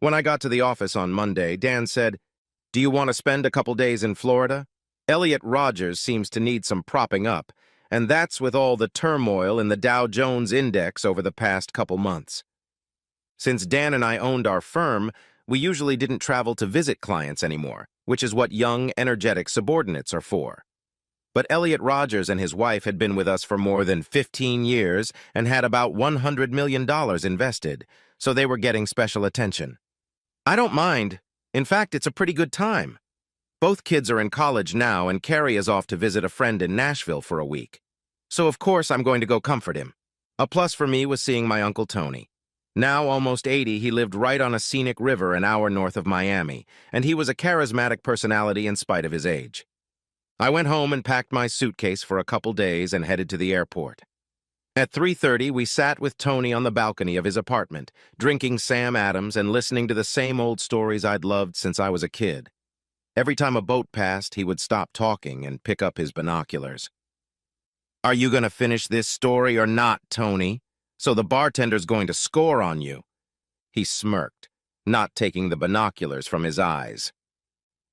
When I got to the office on Monday, Dan said, "Do you want to spend a couple days in Florida? Elliot Rogers seems to need some propping up, and that's with all the turmoil in the Dow Jones Index over the past couple months." Since Dan and I owned our firm, we usually didn't travel to visit clients anymore, which is what young, energetic subordinates are for. But Elliot Rogers and his wife had been with us for more than 15 years and had about $100 million invested, so they were getting special attention. I don't mind. In fact, it's a pretty good time. Both kids are in college now, and Carrie is off to visit a friend in Nashville for a week. So of course I'm going to go comfort him. A plus for me was seeing my Uncle Tony. Now almost 80, he lived right on a scenic river an hour north of Miami, and he was a charismatic personality in spite of his age. I went home and packed my suitcase for a couple days and headed to the airport. At 3:30, we sat with Tony on the balcony of his apartment, drinking Sam Adams and listening to the same old stories I'd loved since I was a kid. Every time a boat passed, he would stop talking and pick up his binoculars. "Are you going to finish this story or not, Tony? So the bartender's going to score on you." He smirked, not taking the binoculars from his eyes.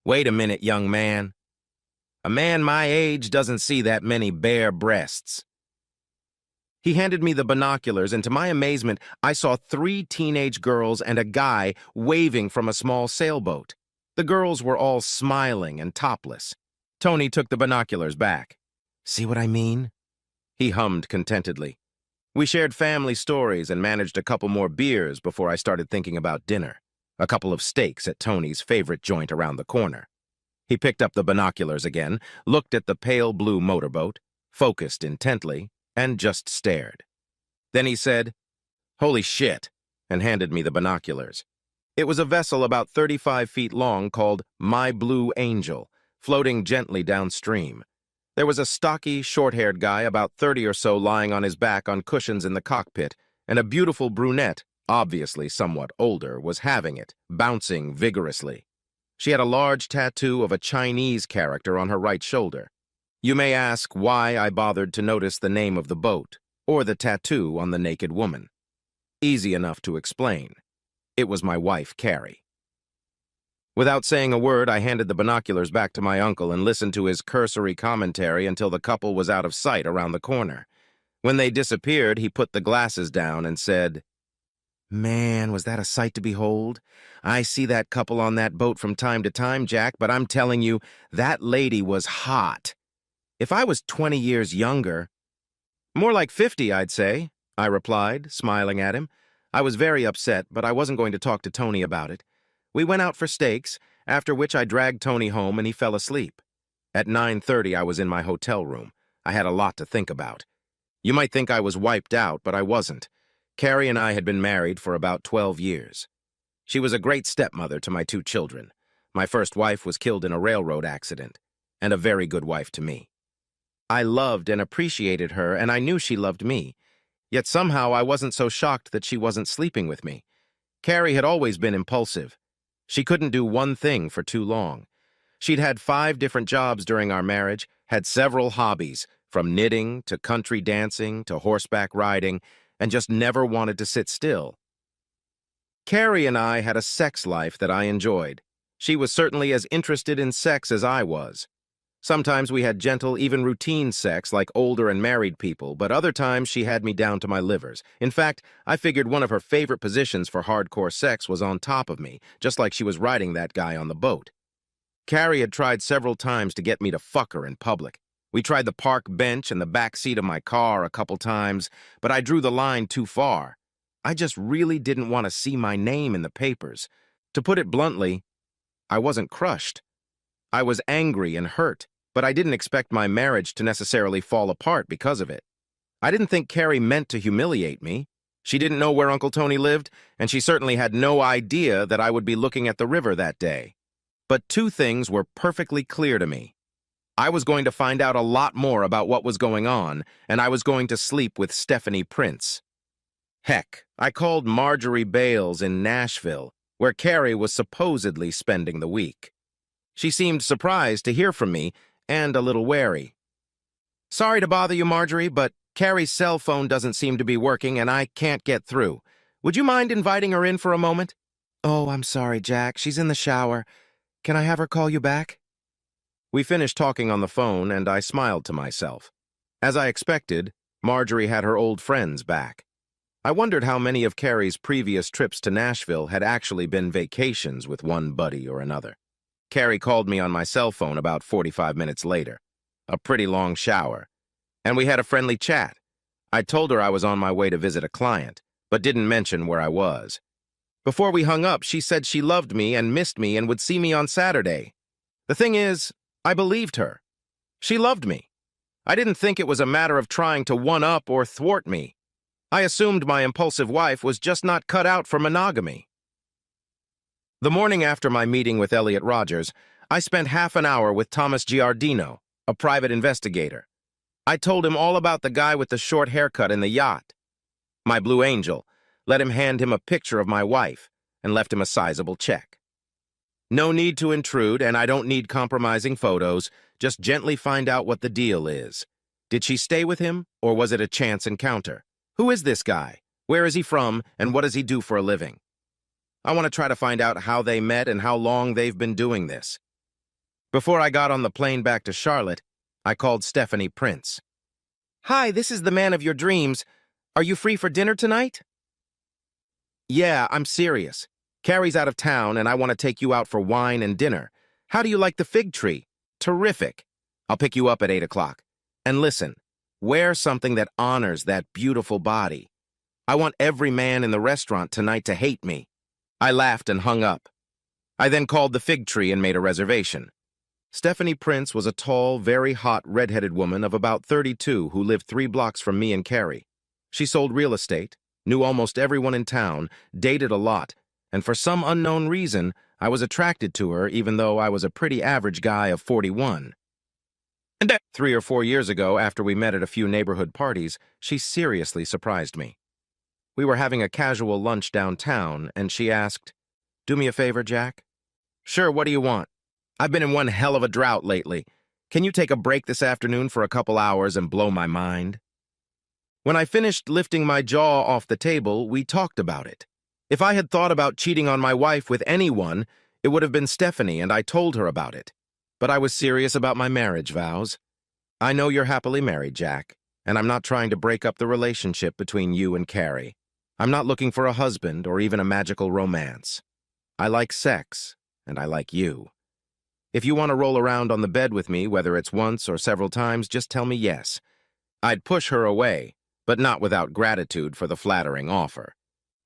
"Wait a minute, young man. A man my age doesn't see that many bare breasts." He handed me the binoculars, and to my amazement, I saw 3 teenage girls and a guy waving from a small sailboat. The girls were all smiling and topless. Tony took the binoculars back. "See what I mean?" He hummed contentedly. We shared family stories and managed a couple more beers before I started thinking about dinner. A couple of steaks at Tony's favorite joint around the corner. He picked up the binoculars again, looked at the pale blue motorboat, focused intently, and just stared. Then he said, "Holy shit," and handed me the binoculars. It was a vessel about 35 feet long called My Blue Angel, floating gently downstream. There was a stocky, short-haired guy about 30 or so lying on his back on cushions in the cockpit, and a beautiful brunette, obviously somewhat older, was having it, bouncing vigorously. She had a large tattoo of a Chinese character on her right shoulder. You may ask why I bothered to notice the name of the boat, or the tattoo on the naked woman. Easy enough to explain. It was my wife, Carrie. Without saying a word, I handed the binoculars back to my uncle and listened to his cursory commentary until the couple was out of sight around the corner. When they disappeared, he put the glasses down and said, "Man, was that a sight to behold? I see that couple on that boat from time to time, Jack, but I'm telling you, that lady was hot. If I was 20 years younger—" "More like 50, I'd say," I replied, smiling at him. I was very upset, but I wasn't going to talk to Tony about it. We went out for steaks, after which I dragged Tony home and he fell asleep. At 9:30, I was in my hotel room. I had a lot to think about. You might think I was wiped out, but I wasn't. Carrie and I had been married for about 12 years. She was a great stepmother to my 2 children. My first wife was killed in a railroad accident, and a very good wife to me. I loved and appreciated her, and I knew she loved me. Yet somehow I wasn't so shocked that she wasn't sleeping with me. Carrie had always been impulsive. She couldn't do one thing for too long. She'd had 5 different jobs during our marriage, had several hobbies, from knitting to country dancing to horseback riding, and just never wanted to sit still. Carrie and I had a sex life that I enjoyed. She was certainly as interested in sex as I was. Sometimes we had gentle, even routine sex like older and married people, but other times she had me down to my livers. In fact, I figured one of her favorite positions for hardcore sex was on top of me, just like she was riding that guy on the boat. Carrie had tried several times to get me to fuck her in public. We tried the park bench and the back seat of my car a couple times, but I drew the line too far. I just really didn't want to see my name in the papers. To put it bluntly, I wasn't crushed. I was angry and hurt, but I didn't expect my marriage to necessarily fall apart because of it. I didn't think Carrie meant to humiliate me. She didn't know where Uncle Tony lived, and she certainly had no idea that I would be looking at the river that day. But 2 things were perfectly clear to me. I was going to find out a lot more about what was going on, and I was going to sleep with Stephanie Prince. Heck, I called Marjorie Bales in Nashville, where Carrie was supposedly spending the week. She seemed surprised to hear from me, and a little wary. "Sorry to bother you, Marjorie, but Carrie's cell phone doesn't seem to be working and I can't get through. Would you mind inviting her in for a moment?" Oh, I'm sorry, Jack. She's in the shower. Can I have her call you back? We finished talking on the phone, and I smiled to myself. As I expected, Marjorie had her old friends back. I wondered how many of Carrie's previous trips to Nashville had actually been vacations with one buddy or another. Carrie called me on my cell phone about 45 minutes later. A pretty long shower. And we had a friendly chat. I told her I was on my way to visit a client, but didn't mention where I was. Before we hung up, she said she loved me and missed me and would see me on Saturday. The thing is, I believed her. She loved me. I didn't think it was a matter of trying to one-up or thwart me. I assumed my impulsive wife was just not cut out for monogamy. The morning after my meeting with Elliot Rogers, I spent half an hour with Thomas Giardino, a private investigator. I told him all about the guy with the short haircut in the yacht. My Blue Angel let him hand him a picture of my wife and left him a sizable check. No need to intrude, and I don't need compromising photos. Just gently find out what the deal is. Did she stay with him, or was it a chance encounter? Who is this guy? Where is he from, and what does he do for a living? I want to try to find out how they met and how long they've been doing this. Before I got on the plane back to Charlotte, I called Stephanie Prince. Hi, this is the man of your dreams. Are you free for dinner tonight? Yeah, I'm serious. Carrie's out of town, and I want to take you out for wine and dinner. How do you like the fig tree? Terrific. I'll pick you up at 8 o'clock. And listen, wear something that honors that beautiful body. I want every man in the restaurant tonight to hate me. I laughed and hung up. I then called the fig tree and made a reservation. Stephanie Prince was a tall, very hot, red-headed woman of about 32 who lived 3 blocks from me and Carrie. She sold real estate, knew almost everyone in town, dated a lot, and for some unknown reason, I was attracted to her even though I was a pretty average guy of 41. And 3 or 4 years ago, after we met at a few neighborhood parties, she seriously surprised me. We were having a casual lunch downtown, and she asked, "Do me a favor, Jack?" "Sure, what do you want?" "I've been in one hell of a drought lately. Can you take a break this afternoon for a couple hours and blow my mind?" When I finished lifting my jaw off the table, we talked about it. If I had thought about cheating on my wife with anyone, it would have been Stephanie, and I told her about it. But I was serious about my marriage vows. I know you're happily married, Jack, and I'm not trying to break up the relationship between you and Carrie. I'm not looking for a husband or even a magical romance. I like sex, and I like you. If you want to roll around on the bed with me, whether it's once or several times, just tell me yes. I'd push her away, but not without gratitude for the flattering offer.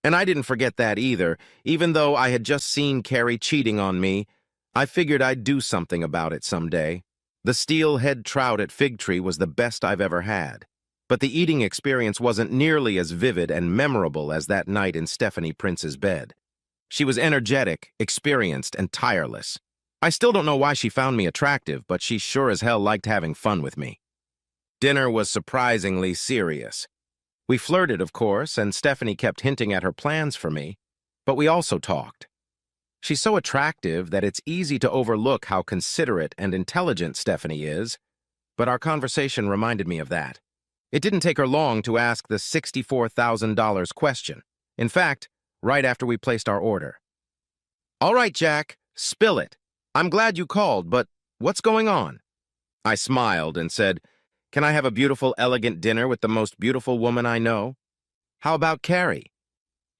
And I didn't forget that either. Even though I had just seen Carrie cheating on me, I figured I'd do something about it someday. The steelhead trout at Fig Tree was the best I've ever had. But the eating experience wasn't nearly as vivid and memorable as that night in Stephanie Prince's bed. She was energetic, experienced, and tireless. I still don't know why she found me attractive, but she sure as hell liked having fun with me. Dinner was surprisingly serious. We flirted, of course, and Stephanie kept hinting at her plans for me, but we also talked. She's so attractive that it's easy to overlook how considerate and intelligent Stephanie is, but our conversation reminded me of that. It didn't take her long to ask the $64,000 question. In fact, right after we placed our order. "All right, Jack, spill it. I'm glad you called, but what's going on?" I smiled and said, "Can I have a beautiful, elegant dinner with the most beautiful woman I know?" "How about Carrie?"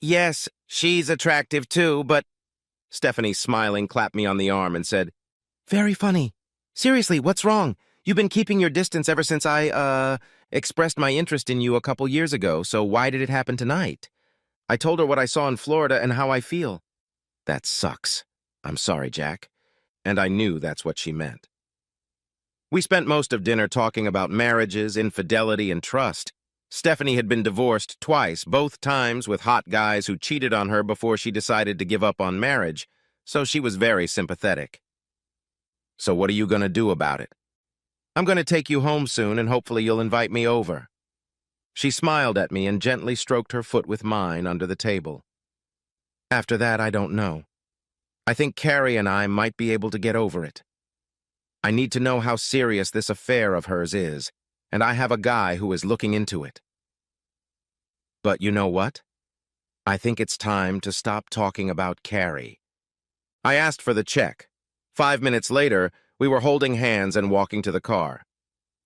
"Yes, she's attractive too, but—" Stephanie, smiling, clapped me on the arm and said, "Very funny. Seriously, what's wrong? You've been keeping your distance ever since I, expressed my interest in you a couple years ago, so why did it happen tonight?" I told her what I saw in Florida and how I feel. "That sucks. I'm sorry, Jack." And I knew that's what she meant. We spent most of dinner talking about marriages, infidelity, and trust. Stephanie had been divorced twice, both times with hot guys who cheated on her before she decided to give up on marriage, so she was very sympathetic. "So what are you going to do about it?" "I'm going to take you home soon, and hopefully you'll invite me over." She smiled at me and gently stroked her foot with mine under the table. After that, I don't know. I think Carrie and I might be able to get over it. I need to know how serious this affair of hers is, and I have a guy who is looking into it. But you know what? I think it's time to stop talking about Carrie. I asked for the check. 5 minutes later, we were holding hands and walking to the car.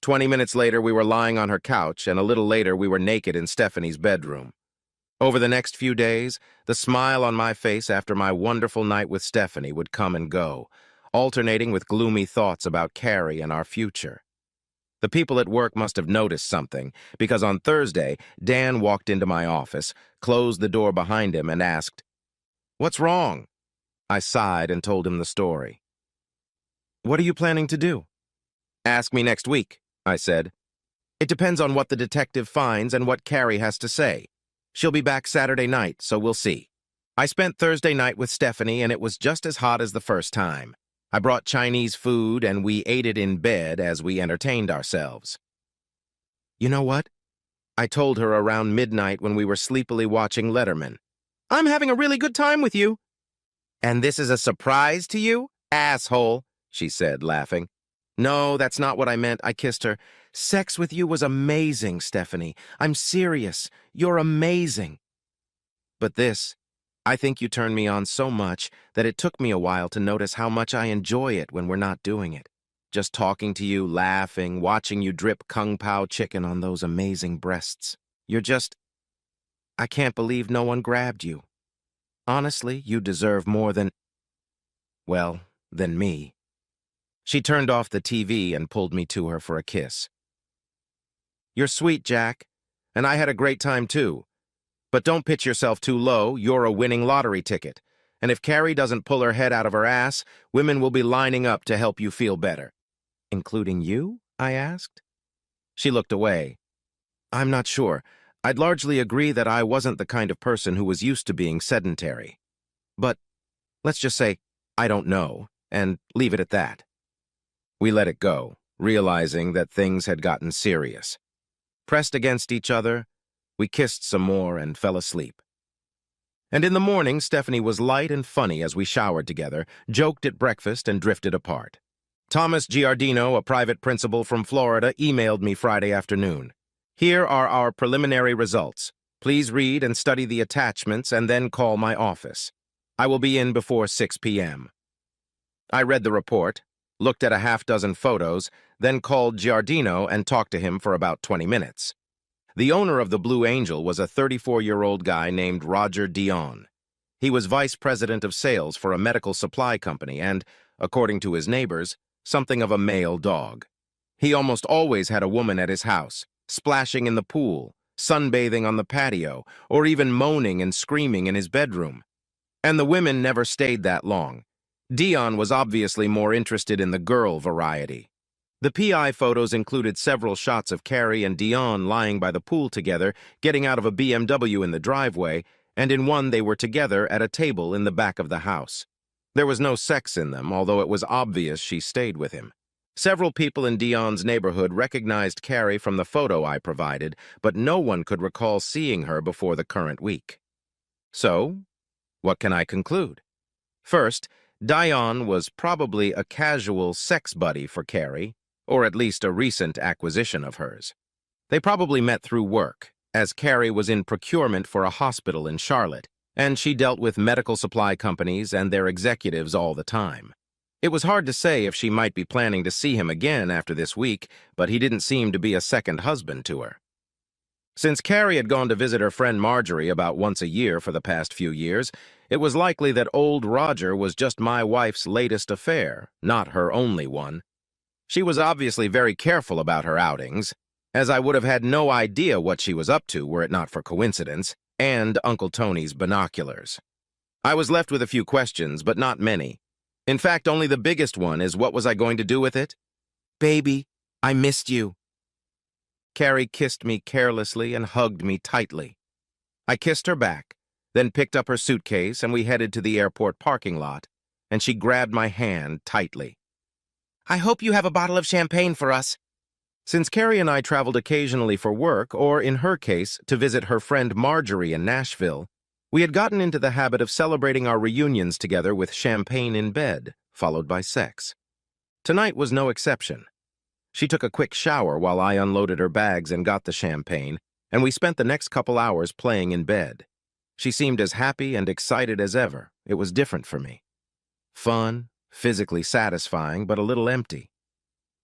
20 minutes later, we were lying on her couch, and a little later, we were naked in Stephanie's bedroom. Over the next few days, the smile on my face after my wonderful night with Stephanie would come and go, alternating with gloomy thoughts about Carrie and our future. The people at work must have noticed something, because on Thursday, Dan walked into my office, closed the door behind him, and asked, "What's wrong?" I sighed and told him the story. "What are you planning to do?" "Ask me next week," I said. "It depends on what the detective finds and what Carrie has to say. She'll be back Saturday night, so we'll see." I spent Thursday night with Stephanie, and it was just as hot as the first time. I brought Chinese food, and we ate it in bed as we entertained ourselves. "You know what?" I told her around midnight when we were sleepily watching Letterman. "I'm having a really good time with you." "And this is a surprise to you? Asshole," she said, laughing. "No, that's not what I meant," I kissed her. "Sex with you was amazing, Stephanie. I'm serious. You're amazing." But this, I think you turned me on so much that it took me a while to notice how much I enjoy it when we're not doing it. Just talking to you, laughing, watching you drip Kung Pao chicken on those amazing breasts. I can't believe no one grabbed you. Honestly, you deserve more than me. She turned off the TV and pulled me to her for a kiss. "You're sweet, Jack, and I had a great time too. But don't pitch yourself too low. You're a winning lottery ticket. And if Carrie doesn't pull her head out of her ass, women will be lining up to help you feel better." "Including you?" I asked. She looked away. "I'm not sure. I'd largely agree that I wasn't the kind of person who was used to being sedentary. But let's just say, I don't know, and leave it at that." We let it go, realizing that things had gotten serious. Pressed against each other, we kissed some more and fell asleep. And in the morning, Stephanie was light and funny as we showered together, joked at breakfast, and drifted apart. Thomas Giardino, a private principal from Florida, emailed me Friday afternoon. "Here are our preliminary results. Please read and study the attachments and then call my office. I will be in before 6 p.m. I read the report, looked at a half-dozen photos, then called Giardino and talked to him for about 20 minutes. The owner of the Blue Angel was a 34-year-old guy named Roger Dion. He was vice president of sales for a medical supply company and, according to his neighbors, something of a male dog. He almost always had a woman at his house, splashing in the pool, sunbathing on the patio, or even moaning and screaming in his bedroom. And the women never stayed that long. Dion was obviously more interested in the girl variety. The PI photos included several shots of Carrie and Dion lying by the pool together, getting out of a BMW in the driveway, and in one they were together at a table in the back of the house. There was no sex in them, although it was obvious she stayed with him. Several people in Dion's neighborhood recognized Carrie from the photo I provided, but no one could recall seeing her before the current week. So, what can I conclude? First, Dion was probably a casual sex buddy for Carrie, or at least a recent acquisition of hers. They probably met through work, as Carrie was in procurement for a hospital in Charlotte, and she dealt with medical supply companies and their executives all the time. It was hard to say if she might be planning to see him again after this week, but he didn't seem to be a second husband to her. Since Carrie had gone to visit her friend Marjorie about once a year for the past few years, it was likely that old Roger was just my wife's latest affair, not her only one. She was obviously very careful about her outings, as I would have had no idea what she was up to were it not for coincidence, and Uncle Tony's binoculars. I was left with a few questions, but not many. In fact, only the biggest one is, what was I going to do with it? "Baby, I missed you." Carrie kissed me carelessly and hugged me tightly. I kissed her back, then picked up her suitcase and we headed to the airport parking lot, and she grabbed my hand tightly. "I hope you have a bottle of champagne for us." Since Carrie and I traveled occasionally for work, or in her case, to visit her friend Marjorie in Nashville, we had gotten into the habit of celebrating our reunions together with champagne in bed, followed by sex. Tonight was no exception. She took a quick shower while I unloaded her bags and got the champagne, and we spent the next couple hours playing in bed. She seemed as happy and excited as ever. It was different for me. Fun, physically satisfying, but a little empty.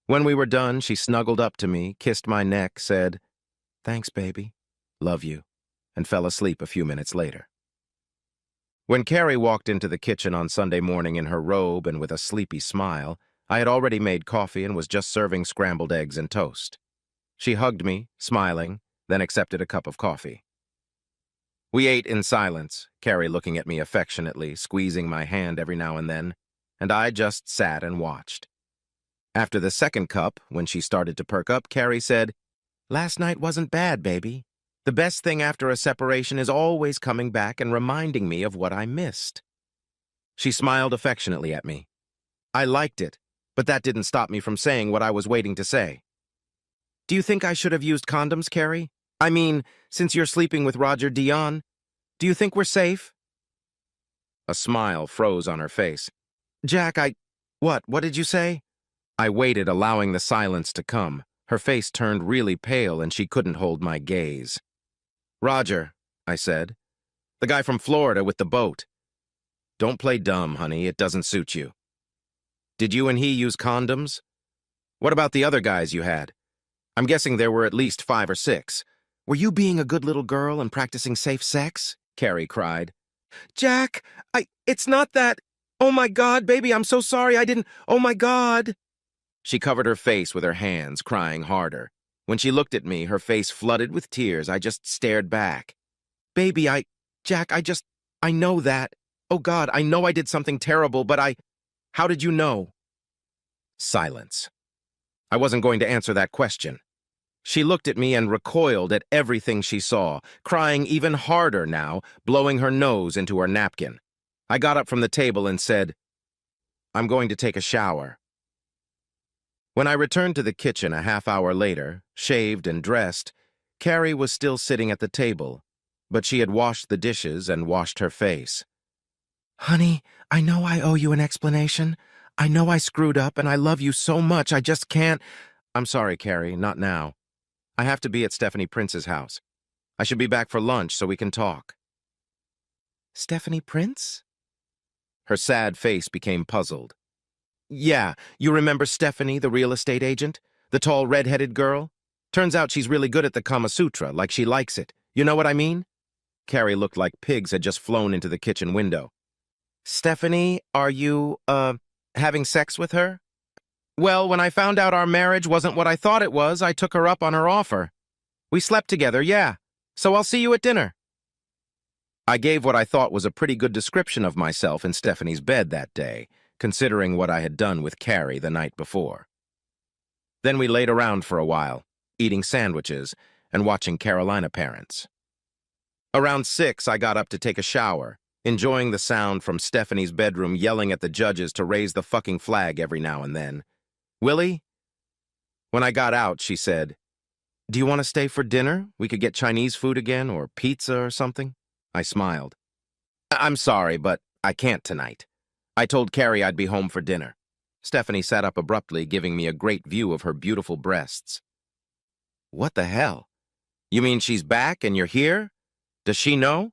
When we were done, she snuggled up to me, kissed my neck, said, "Thanks, baby. Love you," and fell asleep a few minutes later. When Carrie walked into the kitchen on Sunday morning in her robe and with a sleepy smile, I had already made coffee and was just serving scrambled eggs and toast. She hugged me, smiling, then accepted a cup of coffee. We ate in silence, Carrie looking at me affectionately, squeezing my hand every now and then, and I just sat and watched. After the second cup, when she started to perk up, Carrie said, "Last night wasn't bad, baby. The best thing after a separation is always coming back and reminding me of what I missed." She smiled affectionately at me. I liked it, but that didn't stop me from saying what I was waiting to say. "Do you think I should have used condoms, Carrie? I mean, since you're sleeping with Roger Dion, do you think we're safe?" A smile froze on her face. "Jack, What did you say?" I waited, allowing the silence to come. Her face turned really pale and she couldn't hold my gaze. "Roger," I said. "The guy from Florida with the boat." "Don't play dumb, honey. It doesn't suit you." "Did you and he use condoms? What about the other guys you had? I'm guessing there were at least 5 or 6. Were you being a good little girl and practicing safe sex?" Carrie cried. "Jack, it's not that. Oh my God, baby, I'm so sorry. I didn't. Oh my God." She covered her face with her hands, crying harder. When she looked at me, her face flooded with tears. I just stared back. "Baby, Jack, I know that. Oh God, I know I did something terrible, but how did you know?" Silence. I wasn't going to answer that question. She looked at me and recoiled at everything she saw, crying even harder now, blowing her nose into her napkin. I got up from the table and said, "I'm going to take a shower." When I returned to the kitchen a half hour later, shaved and dressed, Carrie was still sitting at the table, but she had washed the dishes and washed her face. "Honey, I know I owe you an explanation. I know I screwed up and I love you so much, I just can't—" "I'm sorry, Carrie, not now. I have to be at Stephanie Prince's house. I should be back for lunch so we can talk." "Stephanie Prince?" Her sad face became puzzled. "Yeah, you remember Stephanie, the real estate agent? The tall red-headed girl? Turns out she's really good at the Kama Sutra, like she likes it. You know what I mean?" Carrie looked like pigs had just flown into the kitchen window. "Stephanie, are you, having sex with her?" "Well, when I found out our marriage wasn't what I thought it was, I took her up on her offer. We slept together, yeah. So I'll see you at dinner." I gave what I thought was a pretty good description of myself in Stephanie's bed that day, considering what I had done with Carrie the night before. Then we laid around for a while, eating sandwiches and watching Carolina Parents. Around 6, I got up to take a shower, enjoying the sound from Stephanie's bedroom yelling at the judges to raise the fucking flag every now and then. "Willie?" When I got out, she said, "Do you want to stay for dinner? We could get Chinese food again, or pizza or something." I smiled. "I'm sorry, but I can't tonight. I told Carrie I'd be home for dinner." Stephanie sat up abruptly, giving me a great view of her beautiful breasts. "What the hell? You mean she's back and you're here? Does she know?"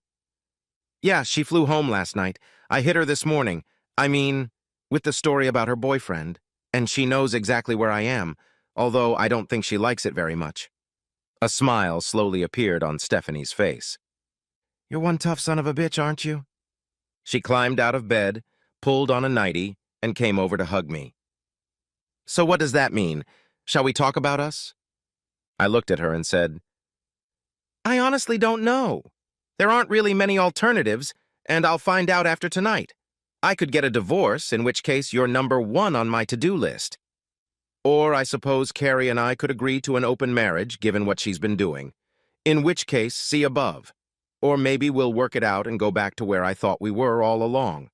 "Yeah, she flew home last night. I hit her this morning. I mean, with the story about her boyfriend. And she knows exactly where I am, although I don't think she likes it very much." A smile slowly appeared on Stephanie's face. "You're one tough son of a bitch, aren't you?" She climbed out of bed, pulled on a nightie, and came over to hug me. "So what does that mean? Shall we talk about us?" I looked at her and said, "I honestly don't know. There aren't really many alternatives, and I'll find out after tonight. I could get a divorce, in which case you're number 1 on my to-do list. Or I suppose Carrie and I could agree to an open marriage, given what she's been doing. In which case, see above. Or maybe we'll work it out and go back to where I thought we were all along."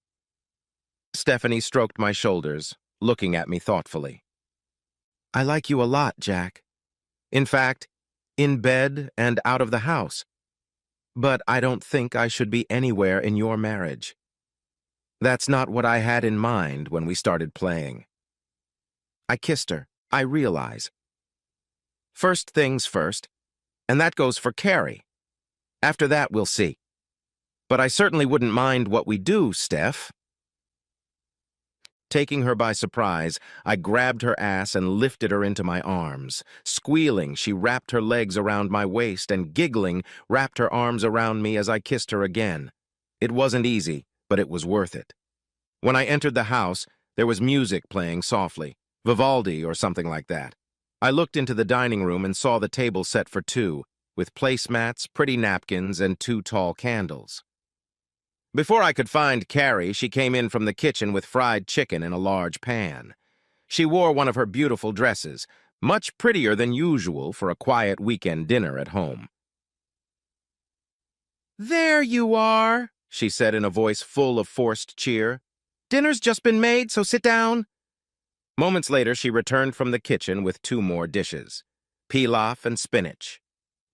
Stephanie stroked my shoulders, looking at me thoughtfully. "I like you a lot, Jack. In fact, in bed and out of the house. But I don't think I should be anywhere in your marriage. That's not what I had in mind when we started playing." I kissed her. I realize. First things first, and that goes for Carrie. After that, we'll see. But I certainly wouldn't mind what we do, Steph. Taking her by surprise, I grabbed her ass and lifted her into my arms. Squealing, she wrapped her legs around my waist and, giggling, wrapped her arms around me as I kissed her again. It wasn't easy, but it was worth it. When I entered the house, there was music playing softly, Vivaldi or something like that. I looked into the dining room and saw the table set for two, with placemats, pretty napkins, and 2 tall candles. Before I could find Carrie, she came in from the kitchen with fried chicken in a large pan. She wore one of her beautiful dresses, much prettier than usual for a quiet weekend dinner at home. "There you are," she said in a voice full of forced cheer. "Dinner's just been made, so sit down." Moments later, she returned from the kitchen with 2 more dishes, pilaf and spinach.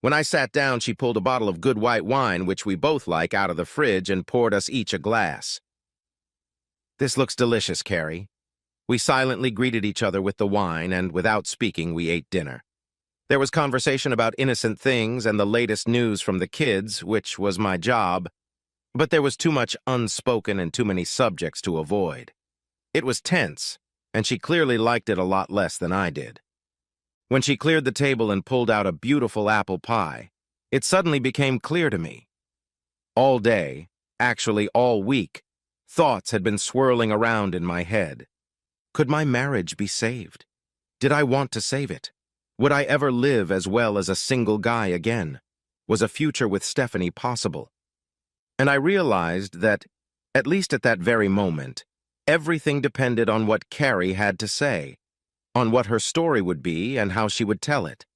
When I sat down, she pulled a bottle of good white wine, which we both like, out of the fridge and poured us each a glass. "This looks delicious, Carrie." We silently greeted each other with the wine, and without speaking, we ate dinner. There was conversation about innocent things and the latest news from the kids, which was my job, but there was too much unspoken and too many subjects to avoid. It was tense, and she clearly liked it a lot less than I did. When she cleared the table and pulled out a beautiful apple pie, it suddenly became clear to me. All day, actually all week, thoughts had been swirling around in my head. Could my marriage be saved? Did I want to save it? Would I ever live as well as a single guy again? Was a future with Stephanie possible? And I realized that, at least at that very moment, everything depended on what Carrie had to say, on what her story would be and how she would tell it.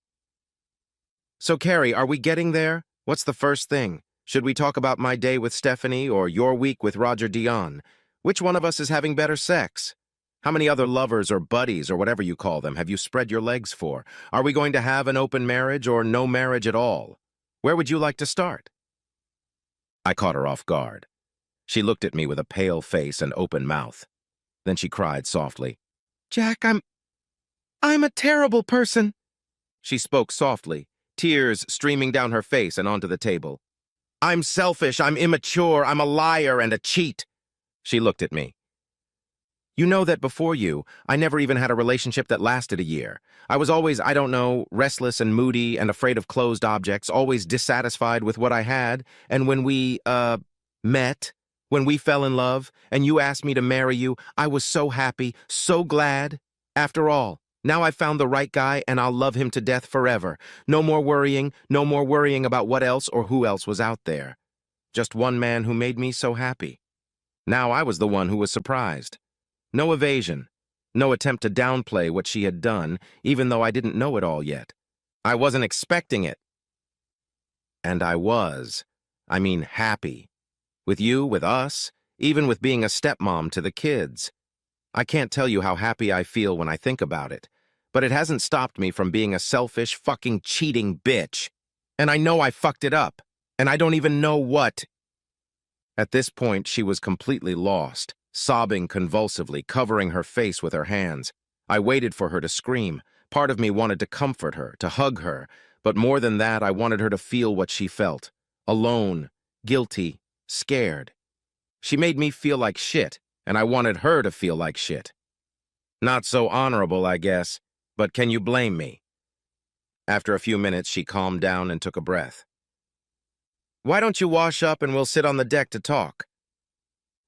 "So, Carrie, are we getting there? What's the first thing? Should we talk about my day with Stephanie or your week with Roger Dion? Which one of us is having better sex? How many other lovers or buddies or whatever you call them have you spread your legs for? Are we going to have an open marriage or no marriage at all? Where would you like to start?" I caught her off guard. She looked at me with a pale face and open mouth. Then she cried softly, "Jack, I'm a terrible person." She spoke softly, tears streaming down her face and onto the table. "I'm selfish, I'm immature, I'm a liar and a cheat." She looked at me. "You know that before you, I never even had a relationship that lasted a year. I was always, I don't know, restless and moody and afraid of closed objects, always dissatisfied with what I had, and when we, met, when we fell in love, and you asked me to marry you, I was so happy, so glad. After all, now I've found the right guy and I'll love him to death forever. No more worrying about what else or who else was out there. Just one man who made me so happy." Now I was the one who was surprised. No evasion, no attempt to downplay what she had done, even though I didn't know it all yet. I wasn't expecting it. And I was. I mean, happy. With you, with us, even with being a stepmom to the kids. I can't tell you how happy I feel when I think about it. But it hasn't stopped me from being a selfish, fucking cheating bitch. And I know I fucked it up. And I don't even know what. At this point, she was completely lost, sobbing convulsively, covering her face with her hands. I waited for her to scream. Part of me wanted to comfort her, to hug her. But more than that, I wanted her to feel what she felt. Alone, guilty, scared. She made me feel like shit, and I wanted her to feel like shit. Not so honorable, I guess. But can you blame me? After a few minutes, she calmed down and took a breath. "Why don't you wash up and we'll sit on the deck to talk?"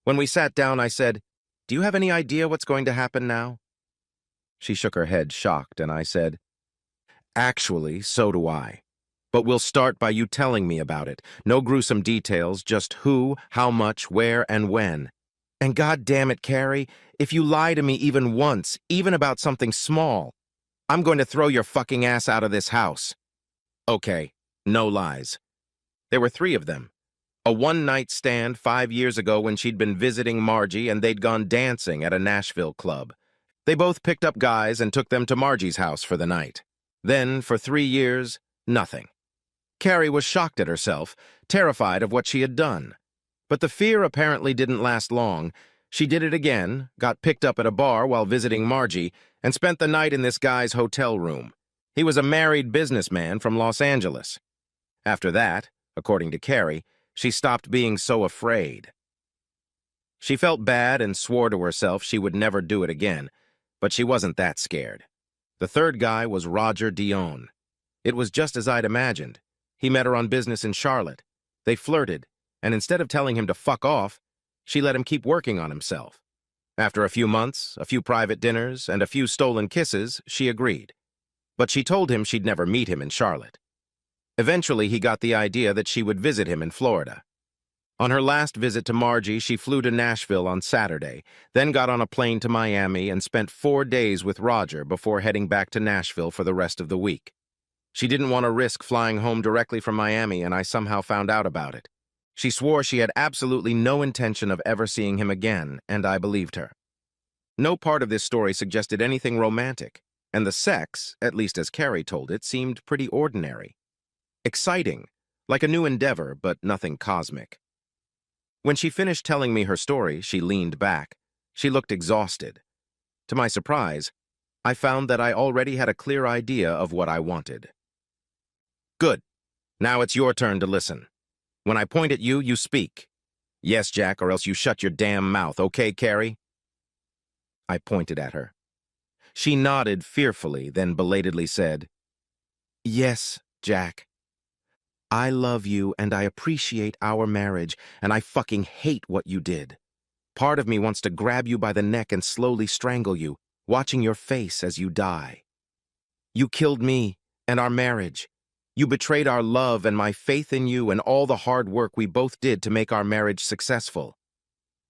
When we sat down, I said, "Do you have any idea what's going to happen now?" She shook her head, shocked, and I said, "Actually, so do I. But we'll start by you telling me about it. No gruesome details, just who, how much, where, and when. And God damn it, Carrie, if you lie to me even once, even about something small, I'm going to throw your fucking ass out of this house." Okay, no lies. There were 3 of them. A one-night stand 5 years ago when she'd been visiting Margie and they'd gone dancing at a Nashville club. They both picked up guys and took them to Margie's house for the night. Then, for 3 years, nothing. Carrie was shocked at herself, terrified of what she had done. But the fear apparently didn't last long. She did it again, got picked up at a bar while visiting Margie, and spent the night in this guy's hotel room. He was a married businessman from Los Angeles. After that, according to Carrie, She stopped being so afraid. She felt bad and swore to herself she would never do it again, but she wasn't that scared. The third guy was Roger Dion. It was just as I'd imagined. He met her on business in Charlotte. They flirted, and instead of telling him to fuck off, she let him keep working on himself. After a few months, a few private dinners, and a few stolen kisses, she agreed. But she told him she'd never meet him in Charlotte. Eventually, he got the idea that she would visit him in Florida. On her last visit to Margie, she flew to Nashville on Saturday, then got on a plane to Miami and spent 4 days with Roger before heading back to Nashville for the rest of the week. She didn't want to risk flying home directly from Miami, and I somehow found out about it. She swore she had absolutely no intention of ever seeing him again, and I believed her. No part of this story suggested anything romantic, and the sex, at least as Carrie told it, seemed pretty ordinary. Exciting, like a new endeavor, but nothing cosmic. When she finished telling me her story, she leaned back. She looked exhausted. To my surprise, I found that I already had a clear idea of what I wanted. Good. Now it's your turn to listen. When I point at you, you speak. Yes, Jack, or else you shut your damn mouth, okay, Carrie? I pointed at her. She nodded fearfully, then belatedly said, Yes, Jack. I love you and I appreciate our marriage, and I fucking hate what you did. Part of me wants to grab you by the neck and slowly strangle you, watching your face as you die. You killed me and our marriage. You betrayed our love and my faith in you and all the hard work we both did to make our marriage successful.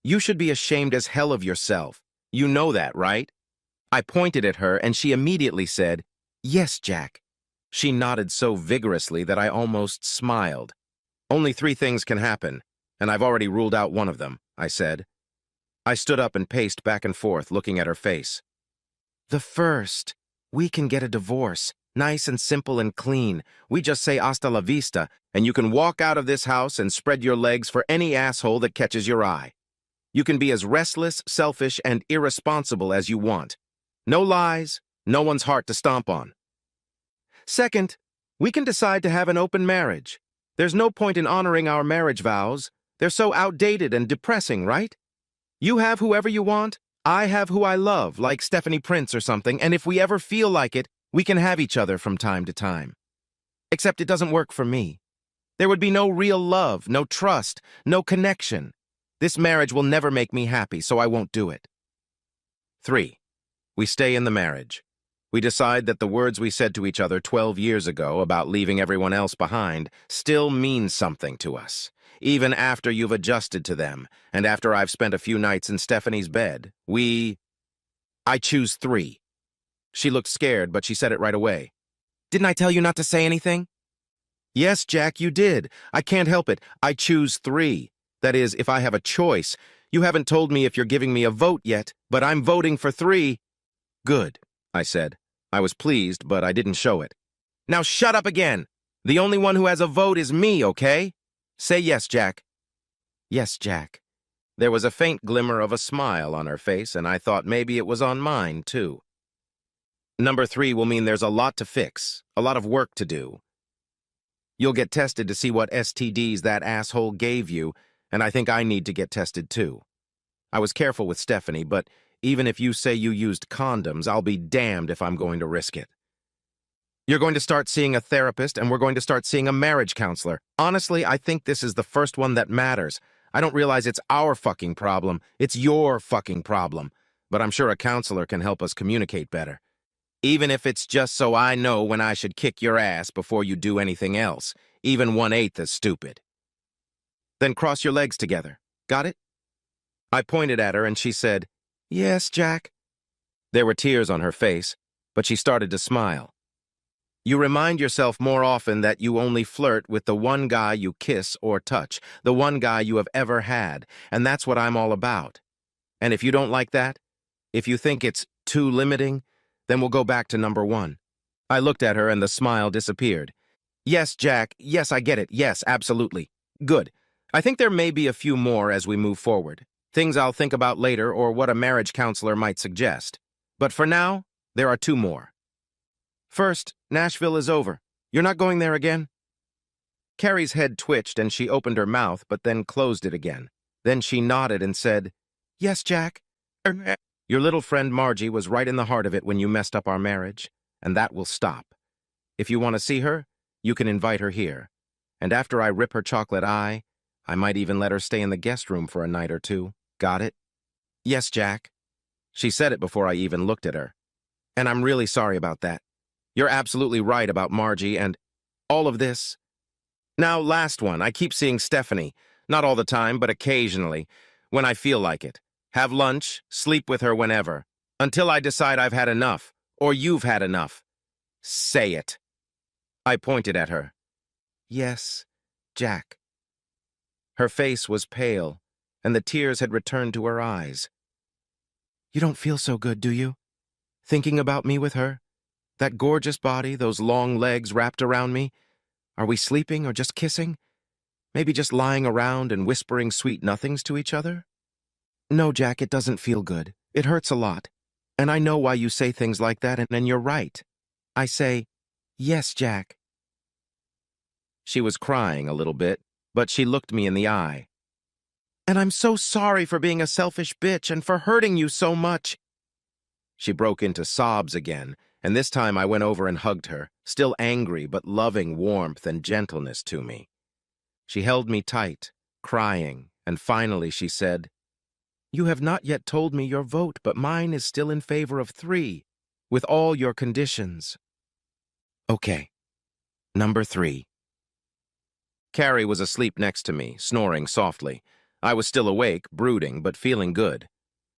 You should be ashamed as hell of yourself. You know that, right? I pointed at her and she immediately said, Yes, Jack. She nodded so vigorously that I almost smiled. Only 3 things can happen, and I've already ruled out one of them, I said. I stood up and paced back and forth, looking at her face. The first, we can get a divorce. Nice and simple and clean. We just say hasta la vista, and you can walk out of this house and spread your legs for any asshole that catches your eye. You can be as restless, selfish, and irresponsible as you want. No lies, no one's heart to stomp on. Second, we can decide to have an open marriage. There's no point in honoring our marriage vows. They're so outdated and depressing, right? You have whoever you want, I have who I love, like Stephanie Prince or something, and if we ever feel like it, we can have each other from time to time. Except it doesn't work for me. There would be no real love, no trust, no connection. This marriage will never make me happy, so I won't do it. 3. We stay in the marriage. We decide that the words we said to each other 12 years ago about leaving everyone else behind still mean something to us, even after you've adjusted to them, and after I've spent a few nights in Stephanie's bed. I choose 3. She looked scared, but she said it right away. Didn't I tell you not to say anything? Yes, Jack, you did. I can't help it. I choose 3. That is, if I have a choice. You haven't told me if you're giving me a vote yet, but I'm voting for 3. Good, I said. I was pleased, but I didn't show it. Now shut up again. The only one who has a vote is me, okay? Say yes, Jack. Yes, Jack. There was a faint glimmer of a smile on her face, and I thought maybe it was on mine, too. Number 3 will mean there's a lot to fix, a lot of work to do. You'll get tested to see what STDs that asshole gave you, and I think I need to get tested, too. I was careful with Stephanie, but even if you say you used condoms, I'll be damned if I'm going to risk it. You're going to start seeing a therapist, and we're going to start seeing a marriage counselor. Honestly, I think this is the first one that matters. I don't realize it's our fucking problem. It's your fucking problem. But I'm sure a counselor can help us communicate better. Even if it's just so I know when I should kick your ass before you do anything else. Even 1/8 is stupid. Then cross your legs together. Got it? I pointed at her and she said, Yes, Jack. There were tears on her face, but she started to smile. You remind yourself more often that you only flirt with the one guy you kiss or touch, the one guy you have ever had, and that's what I'm all about. And if you don't like that, if you think it's too limiting, then we'll go back to number 1. I looked at her and the smile disappeared. Yes, Jack, yes, I get it, yes, absolutely. Good. I think there may be a few more as we move forward. Things I'll think about later or what a marriage counselor might suggest. But for now, there are 2 more. First, Nashville is over. You're not going there again? Carrie's head twitched and she opened her mouth but then closed it again. Then she nodded and said, "Yes, Jack. Your little friend Margie was right in the heart of it when you messed up our marriage, and that will stop. If you want to see her, you can invite her here. And after I rip her chocolate eye, I might even let her stay in the guest room for a night or two. Got it?" "Yes, Jack." She said it before I even looked at her. "And I'm really sorry about that. You're absolutely right about Margie and all of this. Now, last one. I keep seeing Stephanie. Not all the time, but occasionally, when I feel like it. Have lunch, sleep with her whenever. Until I decide I've had enough, or you've had enough. Say it." I pointed at her. "Yes, Jack." Her face was pale, and the tears had returned to her eyes. "You don't feel so good, do you? Thinking about me with her? That gorgeous body, those long legs wrapped around me? Are we sleeping or just kissing? Maybe just lying around and whispering sweet nothings to each other?" "No, Jack, it doesn't feel good. It hurts a lot. And I know why you say things like that, and you're right. I say, yes, Jack." She was crying a little bit, but she looked me in the eye. "And I'm so sorry for being a selfish bitch and for hurting you so much." She broke into sobs again, and this time I went over and hugged her, still angry but loving warmth and gentleness to me. She held me tight, crying, and finally she said, "You have not yet told me your vote, but mine is still in favor of 3, with all your conditions." "Okay. Number 3. Carrie was asleep next to me, snoring softly. I was still awake, brooding, but feeling good.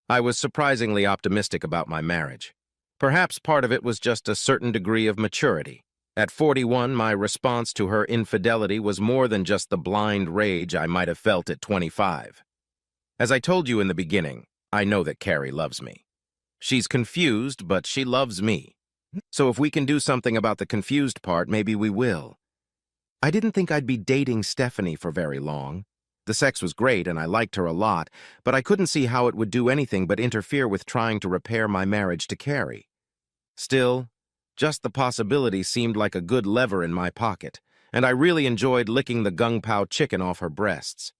I was surprisingly optimistic about my marriage. Perhaps part of it was just a certain degree of maturity. At 41, my response to her infidelity was more than just the blind rage I might have felt at 25. As I told you in the beginning, I know that Carrie loves me. She's confused, but she loves me. So if we can do something about the confused part, maybe we will. I didn't think I'd be dating Stephanie for very long. The sex was great and I liked her a lot, but I couldn't see how it would do anything but interfere with trying to repair my marriage to Carrie. Still, just the possibility seemed like a good lever in my pocket, and I really enjoyed licking the gung pao chicken off her breasts.